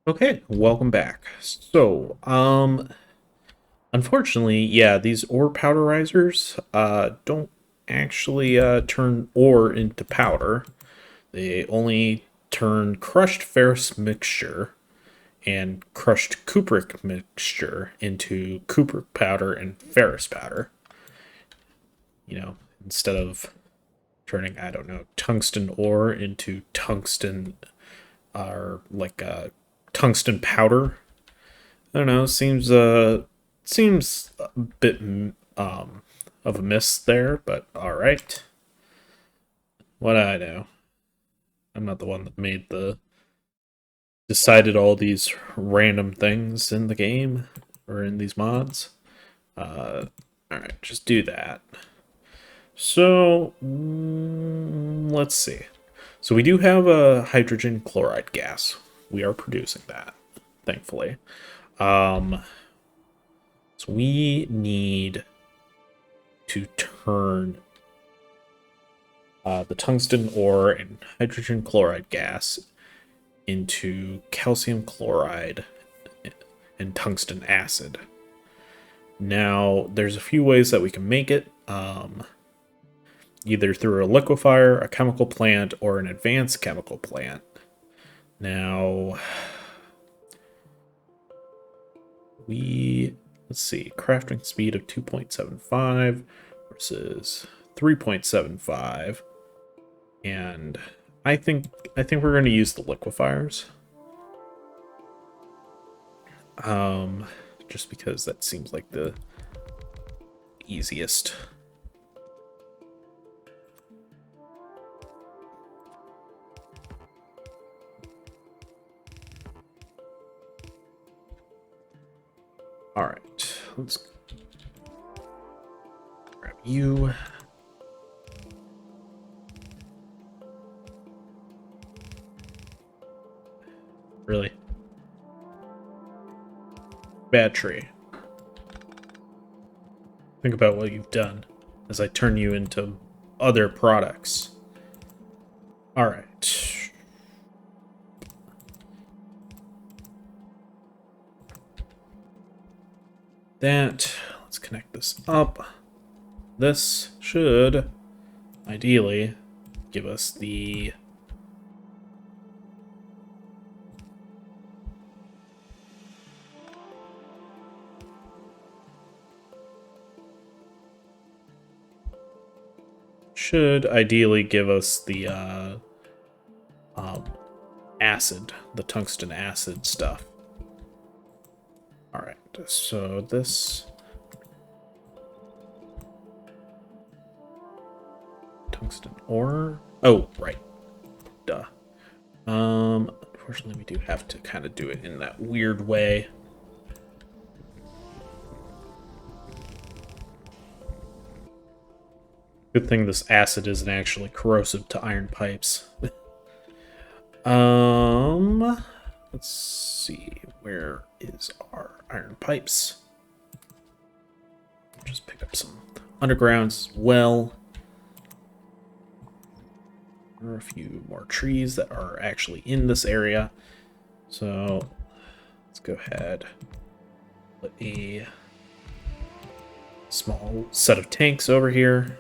Okay, welcome back. Unfortunately, yeah, these ore powderizers don't actually turn ore into powder. They only turn crushed ferrous mixture and crushed cupric mixture into cupric powder and ferrous powder. Instead of turning, I don't know, tungsten ore into tungsten or tungsten powder. I don't know. Seems a bit of a miss there, but all right. What I know, I'm not the one that made the decided all these random things in the game or in these mods. All right, just do that. So let's see. So we do have a hydrogen chloride gas. We are producing that, thankfully. Um, so we need to turn the tungsten ore and hydrogen chloride gas into calcium chloride and tungsten acid. Now, there's a few ways that we can make it, either through a liquefier, a chemical plant, or an advanced chemical plant. Now, let's see, crafting speed of 2.75 versus 3.75. And I think we're going to use the liquefiers. Just because that seems like the easiest. All right, let's grab you. Really? Battery. Think about what you've done as I turn you into other products. All right. Let's connect this up. This should ideally give us the acid, the tungsten acid stuff. All right, so this tungsten ore. Oh, right. Duh. Unfortunately, we do have to kind of do it in that weird way. Good thing this acid isn't actually corrosive to iron pipes. Let's see. Where is our iron pipes? Just pick up some undergrounds as well. There are a few more trees that are actually in this area. So let's go ahead. Put a small set of tanks over here.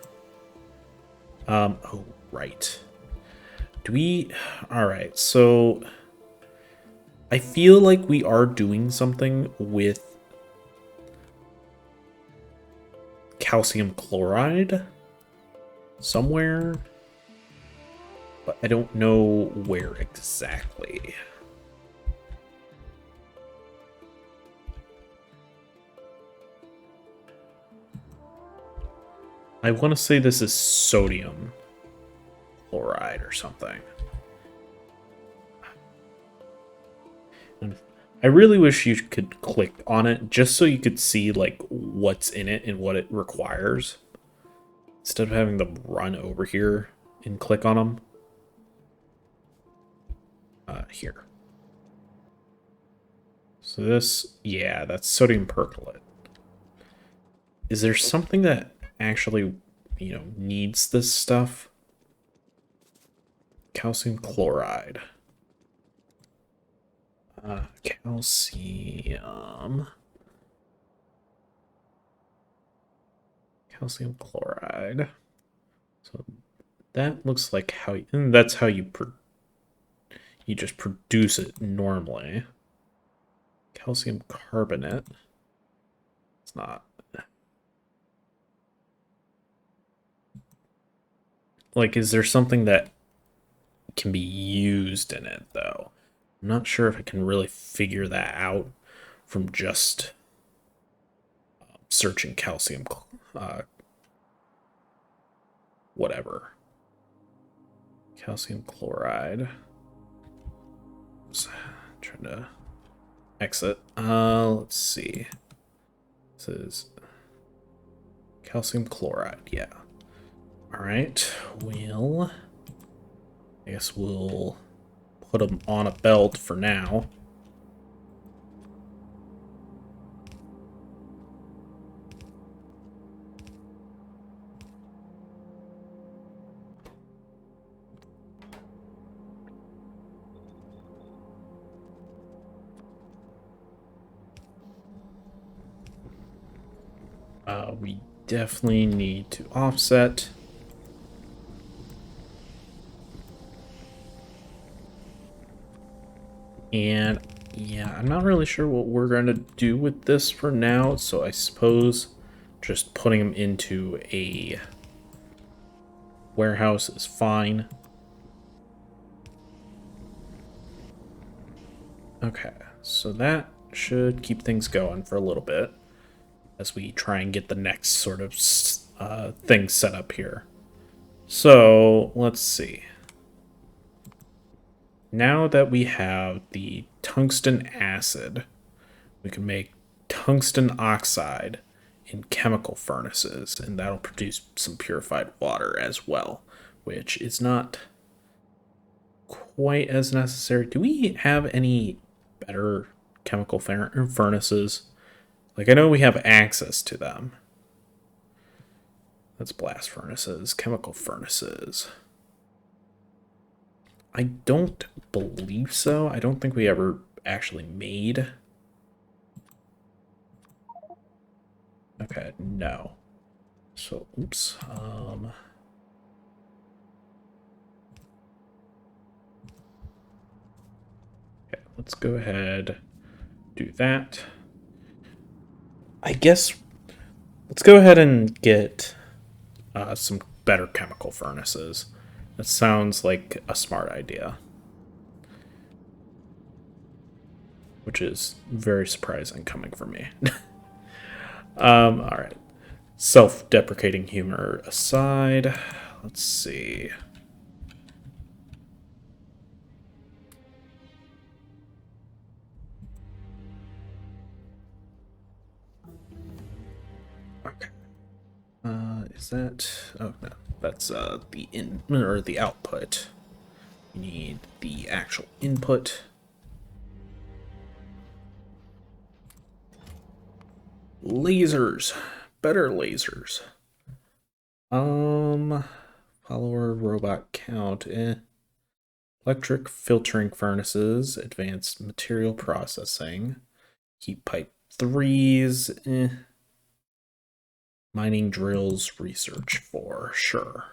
Oh, right. All right, so I feel like we are doing something with calcium chloride somewhere, but I don't know where exactly. I want to say this is sodium chloride or something. And I really wish you could click on it just so you could see like what's in it and what it requires, instead of having to run over here and click on them. Here. So this, yeah, that's sodium perchlorate. Is there something that actually, needs this stuff? Calcium chloride. Calcium. Calcium chloride. So that looks like how you, and that's how you just produce it normally. Calcium carbonate. It's not. Like, is there something that can be used in it, though? I'm not sure if I can really figure that out from just searching calcium, whatever. Calcium chloride. Oops, trying to exit. Let's see. This is calcium chloride, yeah. Alright, well, I guess we'll put them on a belt for now. We definitely need to offset. And yeah, I'm not really sure what we're going to do with this for now, so I suppose just putting them into a warehouse is fine. Okay, so that should keep things going for a little bit as we try and get the next sort of thing set up here. So let's see. Now that we have the tungsten acid, we can make tungsten oxide in chemical furnaces, and that'll produce some purified water as well, which is not quite as necessary. Do we have any better chemical furnaces? Like, I know we have access to them. That's blast furnaces, chemical furnaces. I don't believe so. I don't think we ever actually made. Okay, no. So, oops. Okay, let's go ahead, do that. I guess let's go ahead and get some better chemical furnaces. That sounds like a smart idea. Which is very surprising coming from me. Alright. Self-deprecating humor aside, let's see. Okay. Is that... Oh, no. That's the in or the output. You need the actual input. Lasers. Better lasers. Follower robot count. Electric filtering furnaces. Advanced material processing. Heat pipe 3s. Mining drills research 4. Sure.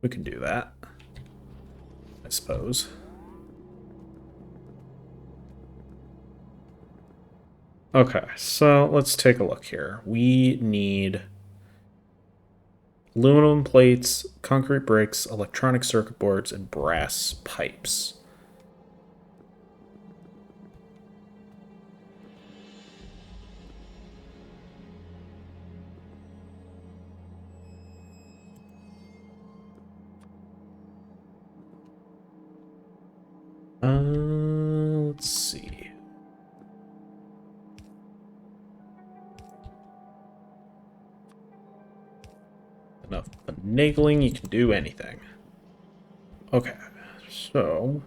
We can do that, I suppose. Okay, so let's take a look here. We need aluminum plates, concrete bricks, electronic circuit boards, and brass pipes. Let's see. Enough finagling, you can do anything. Okay, so...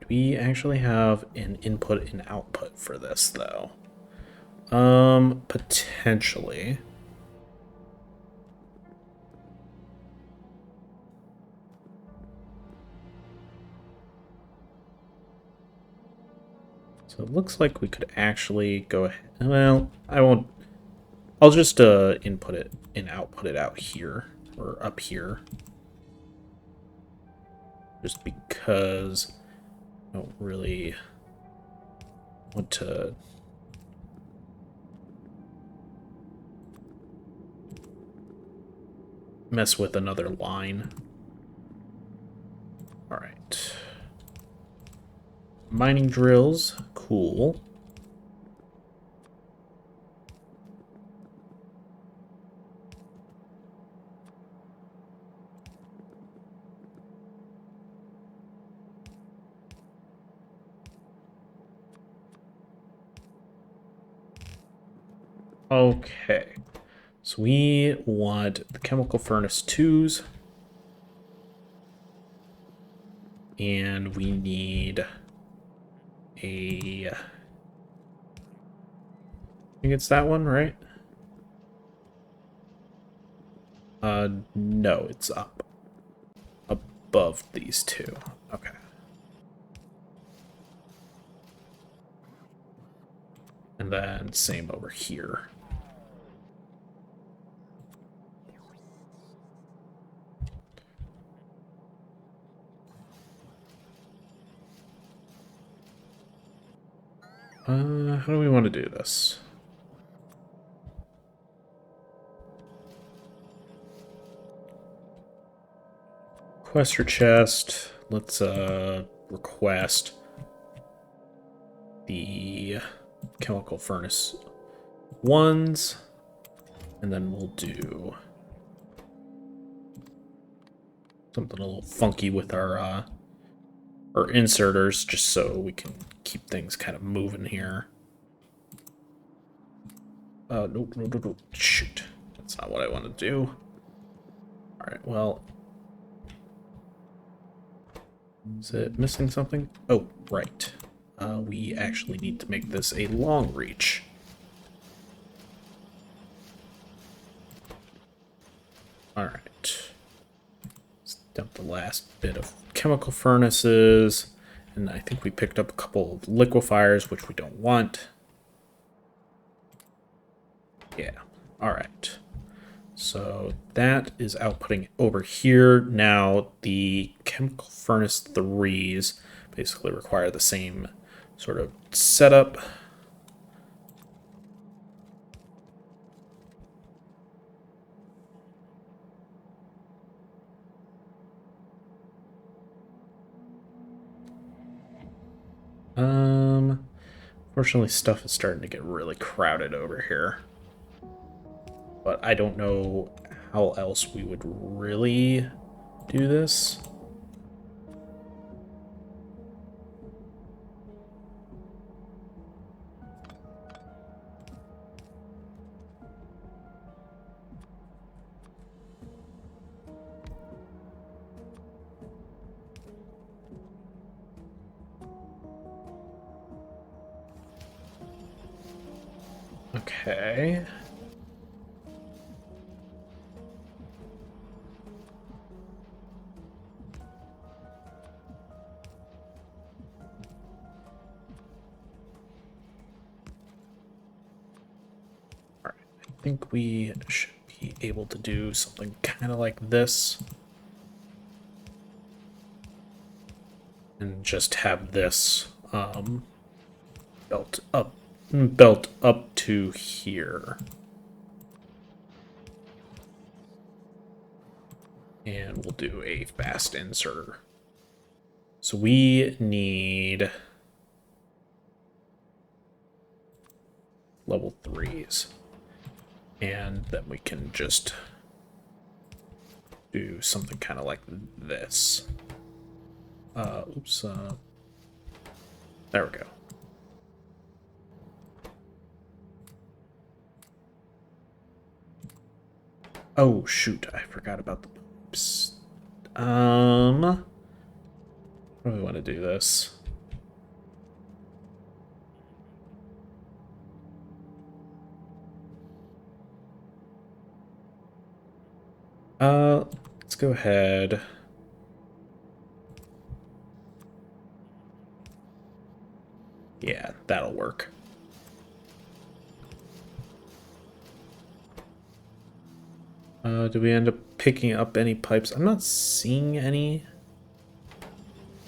do we actually have an input and output for this, though? Potentially. So it looks like we could actually go ahead. Well, I won't. I'll just input it and output it out here or up here. Just because I don't really want to mess with another line. All right. Mining drills, cool. Okay, so we want the chemical furnace 2s. And we need a... I think it's that one, right? No, it's up. Above these two. Okay. And then same over here. How do we want to do this? Request chest. Let's request the chemical furnace 1s, and then we'll do something a little funky with our inserters, just so we can keep things kind of moving here. Nope, shoot. That's not what I want to do. Alright, well... Is it missing something? Oh, right. We actually need to make this a LongReach. Alright. Let's dump the last bit of chemical furnaces. And I think we picked up a couple of liquefiers, which we don't want. Yeah, alright. So that is outputting over here. Now the chemical furnace 3s basically require the same sort of setup. Fortunately, stuff is starting to get really crowded over here. But I don't know how else we would really do this. Okay. All right. I think we should be able to do something kind of like this. And just have this belt up to here. And we'll do a fast inserter. So we need level 3s. And then we can just do something kind of like this. Oops. There we go. Oh, shoot. I forgot about the pipes. How do we want to do this? Let's go ahead. Yeah, Did we end up picking up any pipes? I'm not seeing any.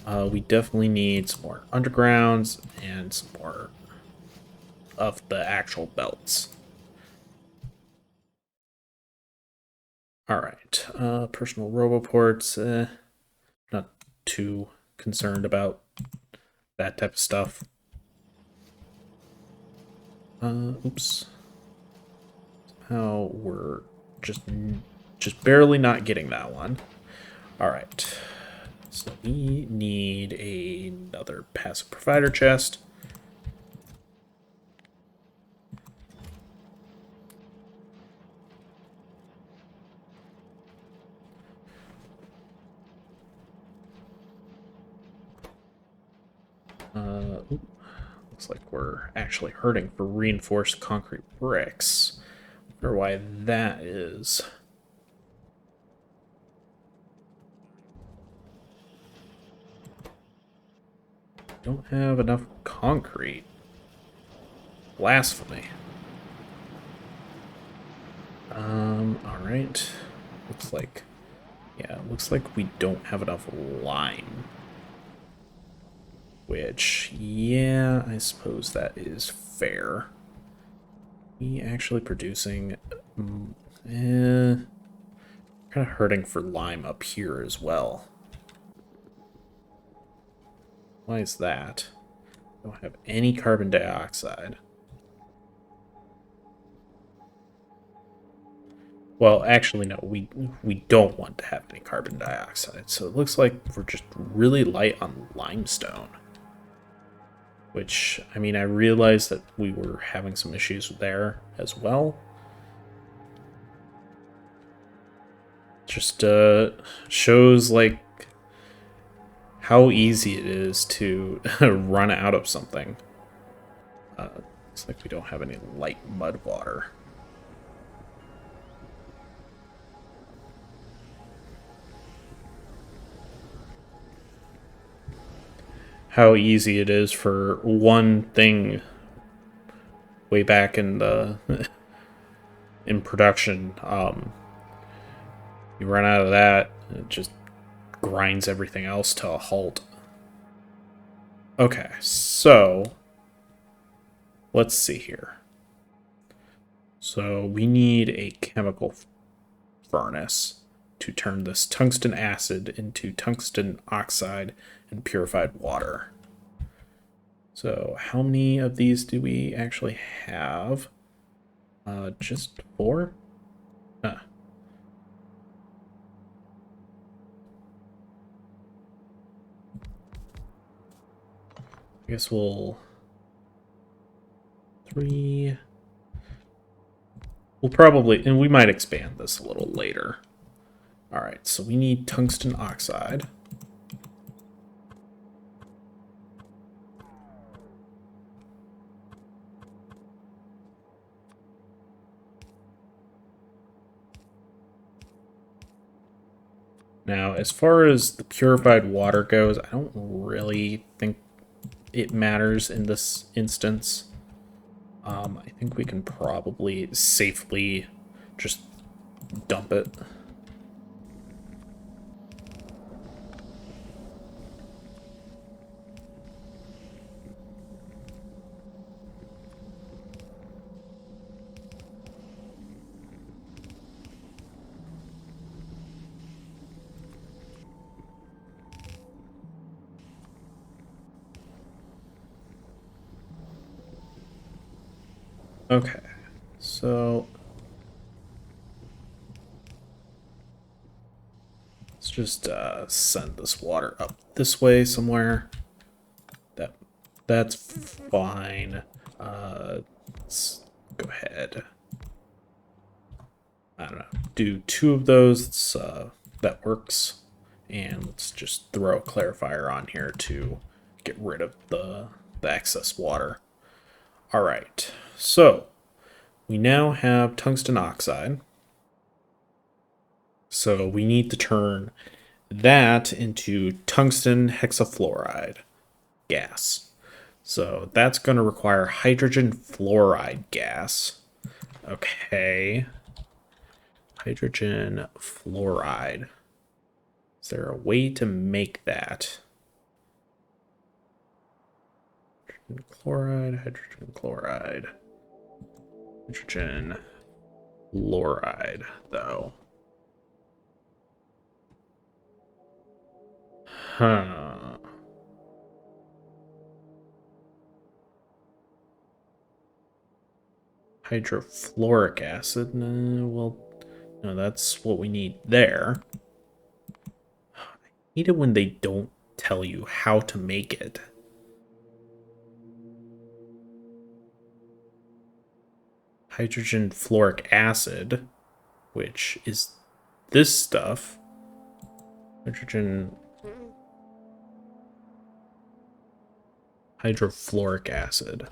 We definitely need some more undergrounds and some more of the actual belts. Alright, personal roboports, not too concerned about that type of stuff. Oops. Somehow we're just barely not getting that one. Alright, so we need another passive provider chest. Looks like we're actually hurting for reinforced concrete bricks. Wonder why that is. Don't have enough concrete. Blasphemy. Alright. Looks like, yeah, looks like we don't have enough lime. Which, yeah, I suppose that is fair. We actually producing, kind of hurting for lime up here as well. Why is that? Don't have any carbon dioxide. Well, actually, no, we don't want to have any carbon dioxide. So it looks like we're just really light on limestone. Which, I mean, I realized that we were having some issues there as well. Just shows, like, how easy it is to run out of something. Looks like we don't have any light mud water. How easy it is for one thing way back in the in production. You run out of that, it just grinds everything else to a halt. Okay, so let's see here. So we need a chemical furnace to turn this tungsten acid into tungsten oxide and purified water. So how many of these do we actually have? Just 4? I guess we'll... 3... We'll probably... And we might expand this a little later. Alright, so we need tungsten oxide. Now, as far as the purified water goes, I don't really think it matters in this instance. I think we can probably safely just dump it. Okay, so let's just send this water up this way somewhere. That's fine. Let's go ahead. I don't know. Do 2 of those. That works. And let's just throw a clarifier on here to get rid of the excess water. All right. So we now have tungsten oxide. So we need to turn that into tungsten hexafluoride gas. So that's going to require hydrogen fluoride gas. Okay. Hydrogen fluoride. Is there a way to make that? Hydrogen chloride, hydrogen chloride. Hydrogen fluoride, though. Huh. Hydrofluoric acid. Well, no, that's what we need there. I hate it when they don't tell you how to make it. Hydrogen fluoric acid, which is this stuff. Hydrofluoric acid.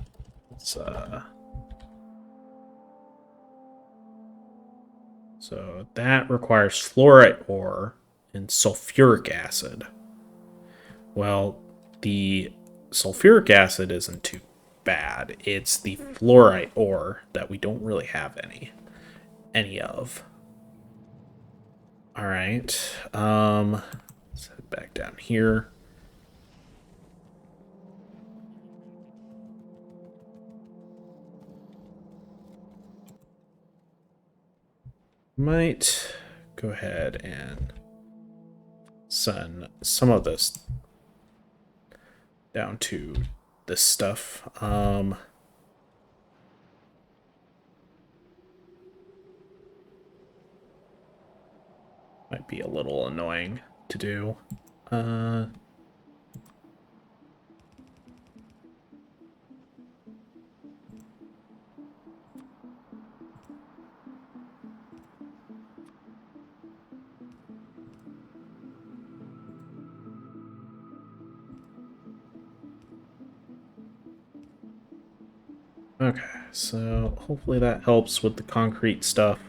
So that requires fluorite ore and sulfuric acid. Well, the sulfuric acid isn't too bad. It's the fluorite ore that we don't really have any of. All right. Let's head back down here. Might go ahead and send some of this down to this stuff. Might be a little annoying to do. Okay, so hopefully that helps with the concrete stuff.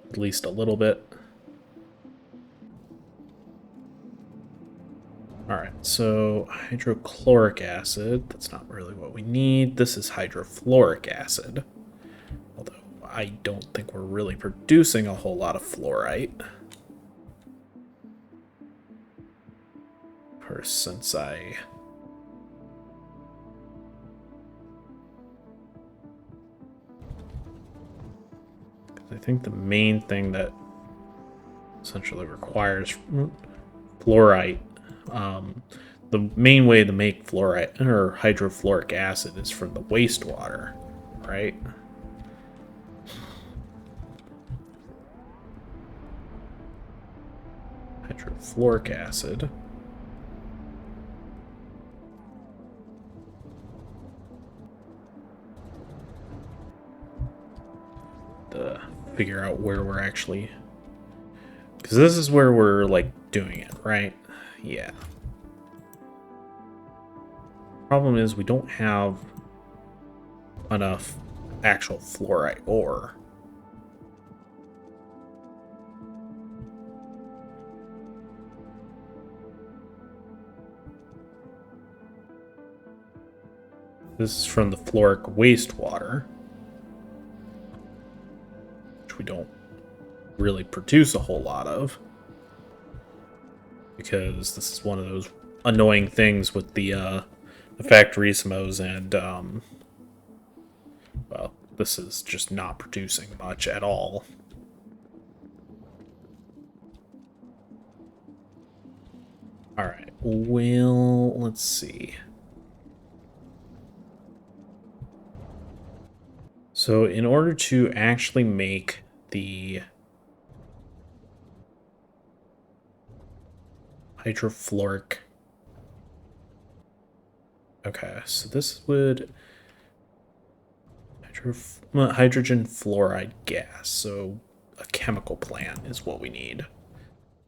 At least a little bit. Alright, so hydrochloric acid, that's not really what we need. This is hydrofluoric acid. Although I don't think we're really producing a whole lot of fluorite. First, since I think the main thing that essentially requires fluorite, the main way to make fluorite or hydrofluoric acid is from the wastewater, right? Hydrofluoric acid. To figure out where we're actually, because this is where we're like doing it, right? Yeah. Problem is we don't have enough actual fluorite ore. This is from the fluoric wastewater, which we don't really produce a whole lot of, because this is one of those annoying things with the Factorissemos, and well, this is just not producing much at all. All right, well, let's see. So in order to actually make the hydrofluoric, okay, so this would hydrogen fluoride gas. So a chemical plant is what we need.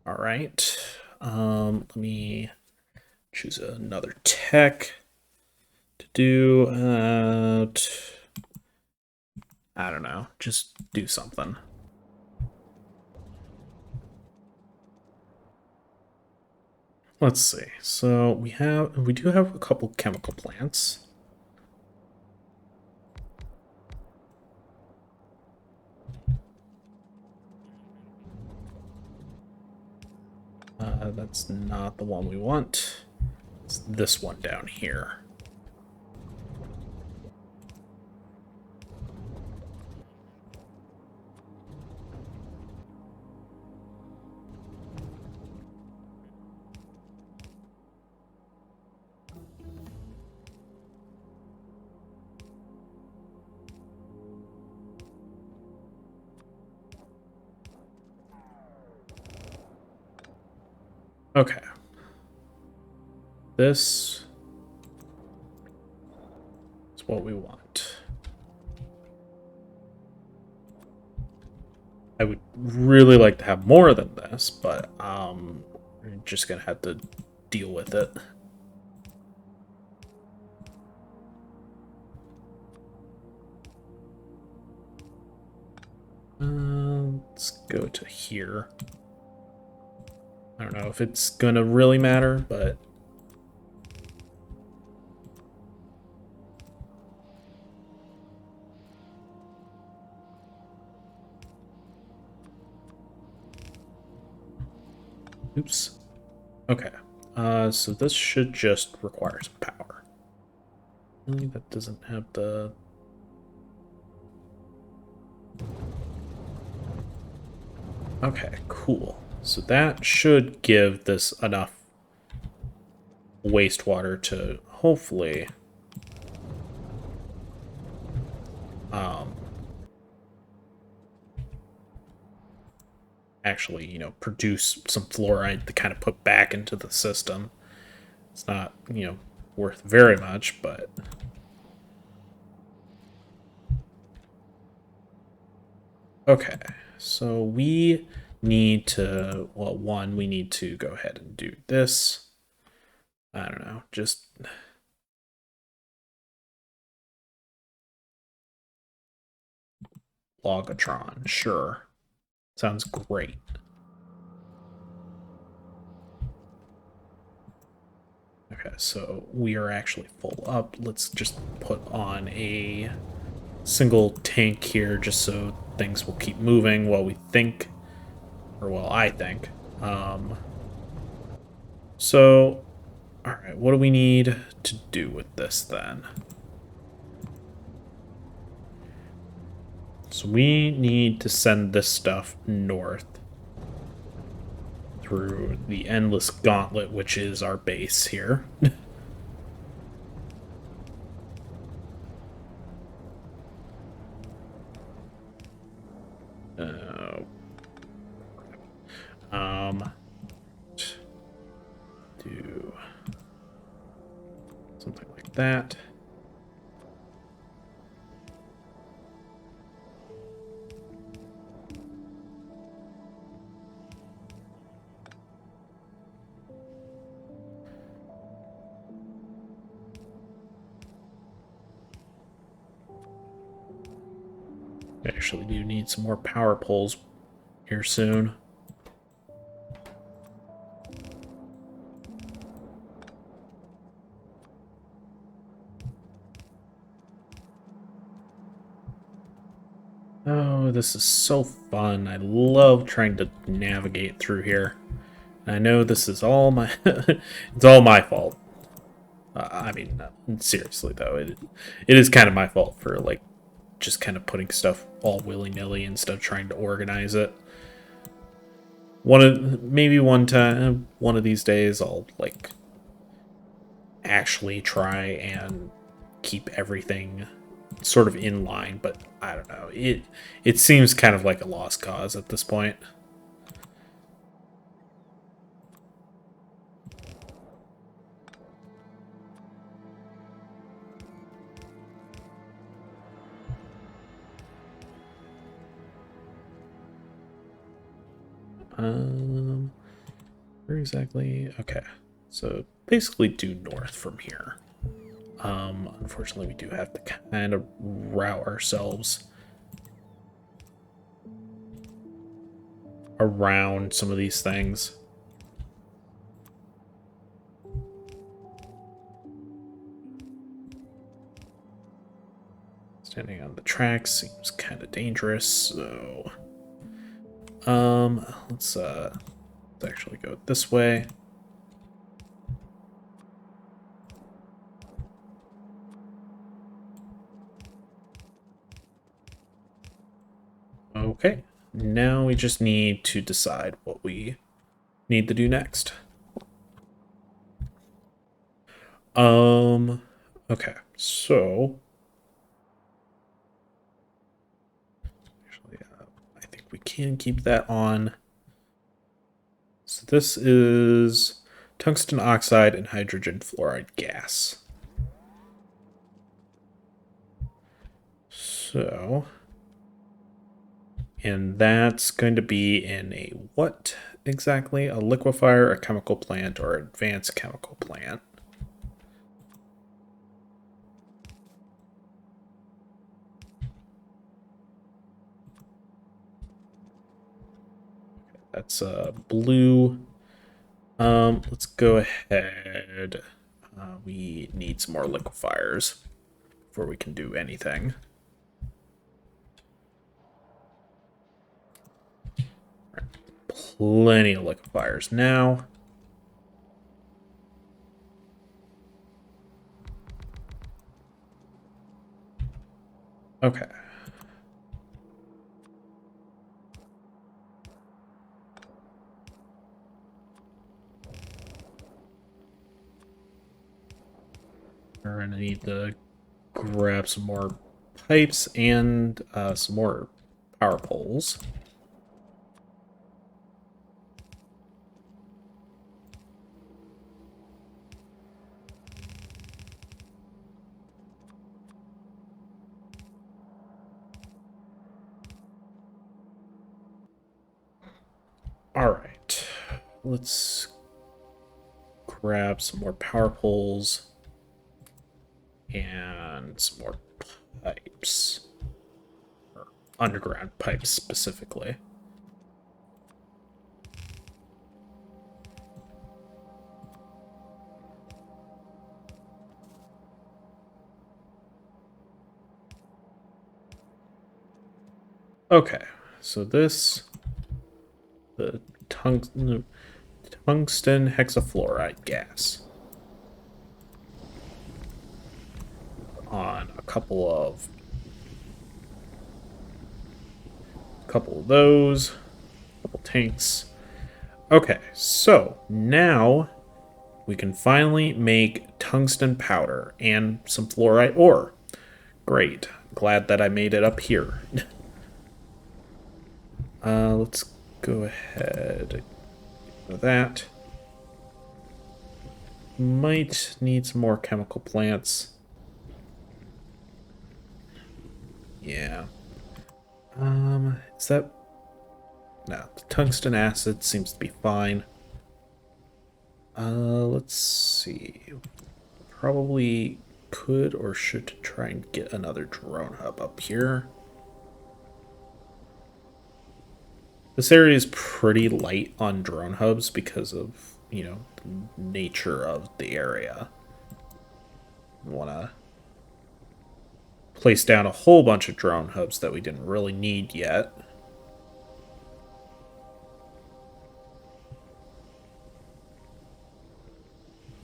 All right. Let me choose another tech to do. I don't know. Just do something. Let's see. So we do have a couple chemical plants. That's not the one we want. It's this one down here. Okay. This is what we want. I would really like to have more than this, but we're just gonna have to deal with it. Let's go to here. I don't know if it's gonna really matter, but oops. Okay. So this should just require some power. Really, that doesn't have the... Okay, cool. So that should give this enough wastewater to hopefully actually, you know, produce some fluoride to kind of put back into the system. It's not, you know, worth very much, but... Okay, so we need to, well, one, we need to go ahead and do this. I don't know, just... Logatron, sure. Sounds great. Okay, so we are actually full up. Let's just put on a single tank here just so things will keep moving while we think, or while I think. So, alright, what do we need to do with this then? So we need to send this stuff north through the endless gauntlet, which is our base here. Do something like that. I actually do need some more power poles here soon. Oh, this is so fun. I love trying to navigate through here. I know this is all my... it's all my fault. I mean, seriously, though, it is kind of my fault for, like, just kind of putting stuff all willy-nilly instead of trying to organize it. Maybe one time, one of these days, I'll, like, actually try and keep everything sort of in line, but I don't know. It seems kind of like a lost cause at this point. Where exactly? Okay, so basically due north from here. Unfortunately, we do have to kind of route ourselves around some of these things. Standing on the tracks seems kind of dangerous, so let's actually go this way. Okay, now we just need to decide what we need to do next. Okay, so actually, I think we can keep that on. So this is tungsten oxide and hydrogen fluoride gas. So, and that's going to be in a what exactly? A liquefier, a chemical plant, or advanced chemical plant? That's blue. Let's go ahead. We need some more liquefiers before we can do anything. Plenty of liquefiers now. Okay. We're gonna need to grab some more pipes and some more power poles. All right, let's grab some more power poles and some more pipes, or underground pipes specifically. Okay, so this, the tungsten hexafluoride gas on a couple of those, couple tanks. Okay, so now we can finally make tungsten powder and some fluorite ore. Great. Glad that I made it up here. Let's go ahead with that. Might need some more chemical plants. Yeah. Is that... No, the tungsten acid seems to be fine. Let's see. Probably could or should try and get another drone hub up here. This area is pretty light on drone hubs because of, you know, the nature of the area. Want to place down a whole bunch of drone hubs that we didn't really need yet.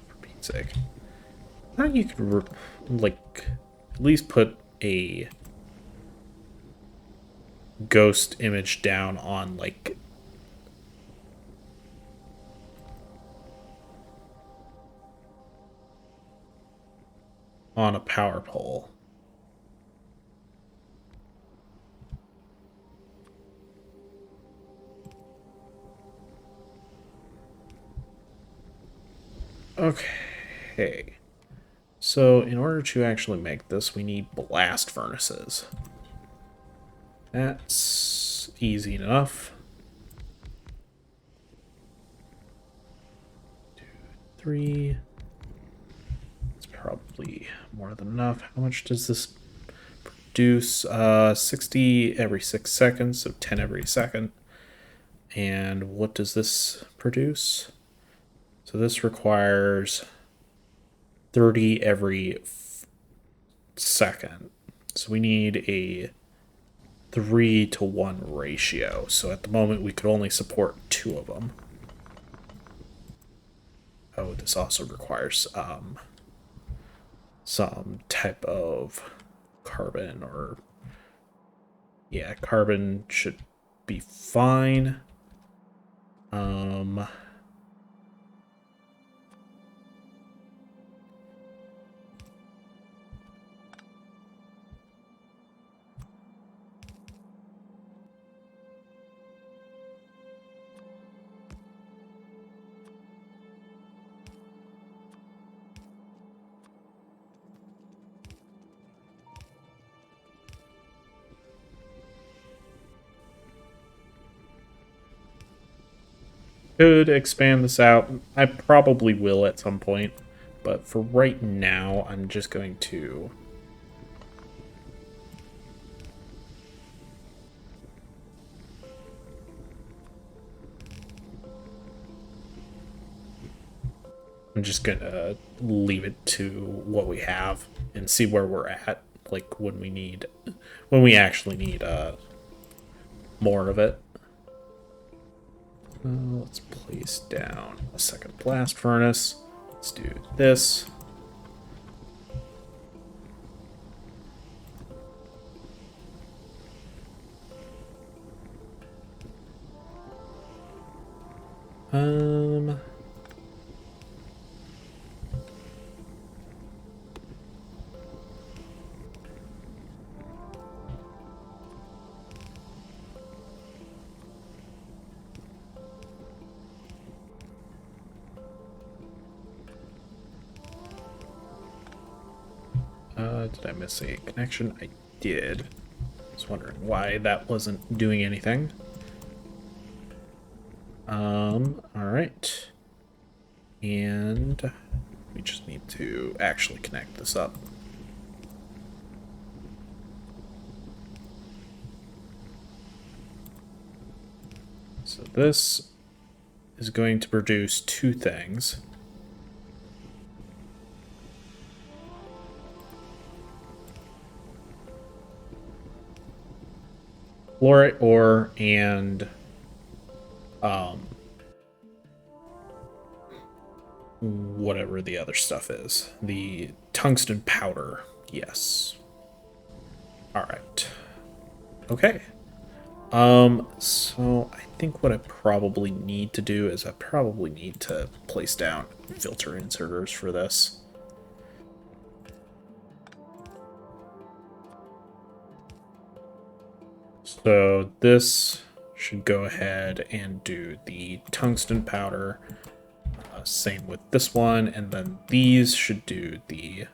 For Pete's sake. I thought you could, like, at least put a ghost image down on, like, on a power pole. Okay. So in order to actually make this, we need blast furnaces. That's easy enough. 2, 3. It's probably more than enough. How much does this produce? 60 every 6 seconds, so 10 every second. And what does this produce? So this requires 30 every second. So we need a 3-to-1 ratio. So at the moment we could only support 2 of them. Oh, this also requires some type of carbon, or yeah, carbon should be fine. Could expand this out. I probably will at some point, but for right now, I'm just going to leave it to what we have and see where we're at, like when we actually need more of it. Let's place down a second blast furnace. Let's do this. Did I miss a connection? I did. I was wondering why that wasn't doing anything. Alright. And we just need to actually connect this up. So this is going to produce two things. Fluorite ore and whatever the other stuff is. The tungsten powder. Yes. All right. Okay. So I think what I probably need to do is I probably need to place down filter inserters for this. So this should go ahead and do the tungsten powder. Same with this one, and then these should do the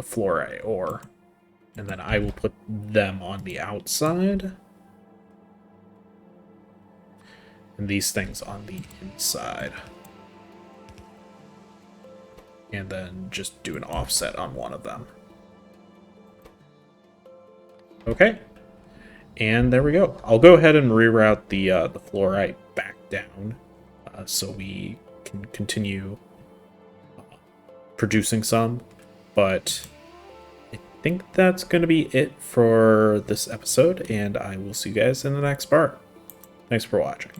fluorite ore, and then I will put them on the outside, and these things on the inside, and then just do an offset on one of them. Okay, and there we go. I'll go ahead and reroute the fluorite back down so we can continue producing some, but I think that's going to be it for this episode, and I will see you guys in the next part. Thanks for watching.